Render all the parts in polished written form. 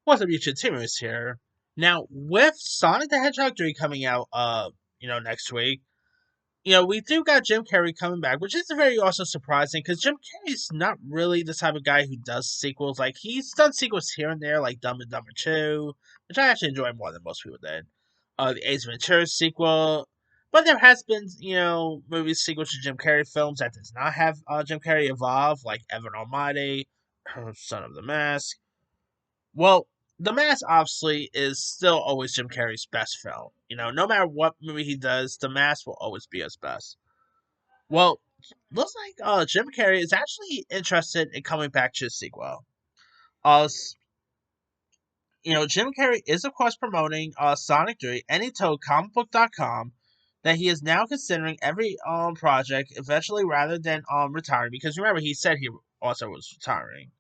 What's up, YouTube? Timur's here. Now, with Sonic the Hedgehog 3 coming out, next week, we do got Jim Carrey coming back, which is very also surprising because Jim Carrey's not really the type of guy who does sequels. Like, he's done sequels here and there, like Dumb and Dumber 2, which I actually enjoy more than most people did. The Ace Ventura sequel. But there has been, movies sequels to Jim Carrey films that does not have Jim Carrey involved, like Evan Almighty, Son of the Mask. Well, The Mask obviously is still always Jim Carrey's best film. No matter what movie he does, The Mask will always be his best. Well, looks like Jim Carrey is actually interested in coming back to a sequel. Uh, Jim Carrey is of course promoting Sonic 3, and he told comicbook.com that he is now considering every project eventually rather than retiring, because remember he said he also was retiring.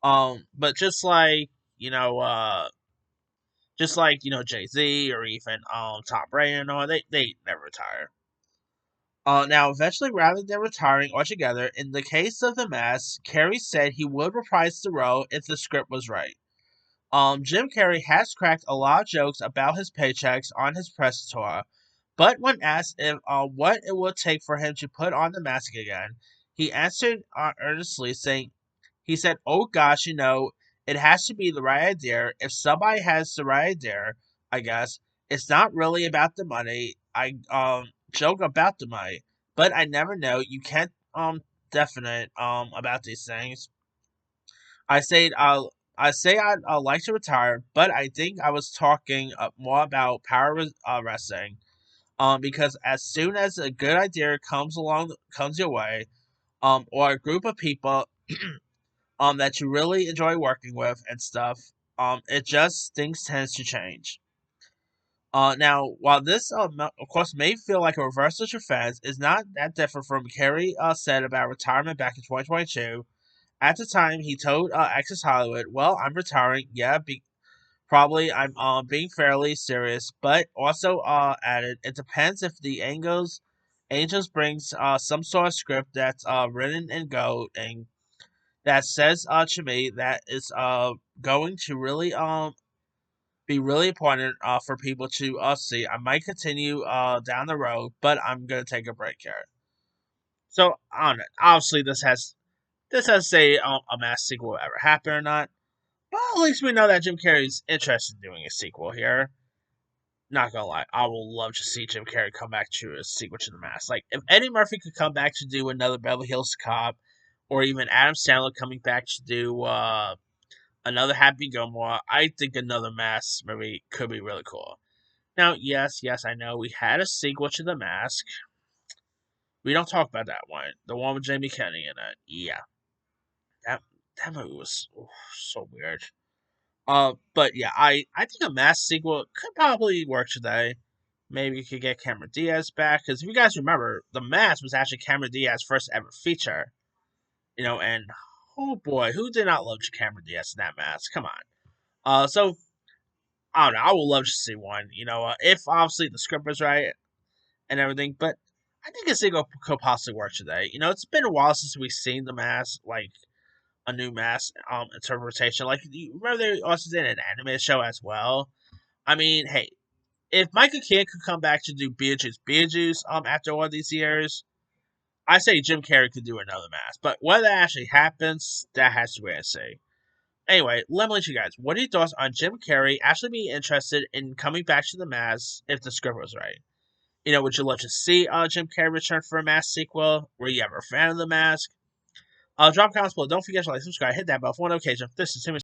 But you know, uh Jay Z or even Tom Brady and all, they never retire. Now, eventually, rather than retiring altogether, in the case of The Mask, Carrey said he would reprise the role if the script was right. Jim Carrey has cracked a lot of jokes about his paychecks on his press tour, but when asked if what it would take for him to put on the mask again, he answered earnestly, saying, he said, "Oh gosh, it has to be the right idea. If somebody has the right idea, I guess it's not really about the money. I joke about the money, but I never know. You can't definite about these things. I say I'd like to retire, but I think I was talking more about wrestling. Because as soon as a good idea comes your way, or a group of people that you really enjoy working with and stuff, it just things tends to change. Now, while this, of course, may feel like a reversal to fans, is not that different from Kerry said about retirement back in 2022. At the time, he told Access Hollywood, "Well, I'm retiring. Yeah, probably I'm being fairly serious, but also added, it depends if the Angels brings some sort of script that's written in gold and that says to me that is going to really be really important for people to see. I might continue down the road, but I'm gonna take a break here." So I don't know. Obviously, this has to say a mass sequel will ever happen or not. But at least we know that Jim Carrey's interested in doing a sequel here. Not gonna lie, I would love to see Jim Carrey come back to a sequel to The Mask. Like, if Eddie Murphy could come back to do another Beverly Hills Cop, or even Adam Sandler coming back to do another Happy Gilmore, I think another Mask movie could be really cool. Now, yes, I know we had a sequel to The Mask. We don't talk about that one, the one with Jamie Kennedy in it. Yeah, that that movie was so weird. But yeah, I think a Mask sequel could probably work today. Maybe you could get Cameron Diaz back, because if you guys remember, The Mask was actually Cameron Diaz's first ever feature. And oh boy, who did not love Cameron Diaz in that Mask? Come on. So I don't know. I would love to see one. If obviously the script was right and everything, but I think a sequel could possibly work today. It's been a while since we've seen The Mask, like a new Mask interpretation. Like, you remember they also did an anime show as well. I mean, hey, if Michael Keaton could come back to do Beetlejuice, after all these years, I say Jim Carrey could do another Mask. But whether that actually happens, that has to be a say. Anyway, let me let you guys. What are your thoughts on Jim Carrey actually being interested in coming back to the Mask if the script was right? Would you love to see Jim Carrey return for a Mask sequel? Were you ever a fan of the Mask? Drop comments below. Don't forget to like, subscribe, hit that bell for notification. This is Timmy.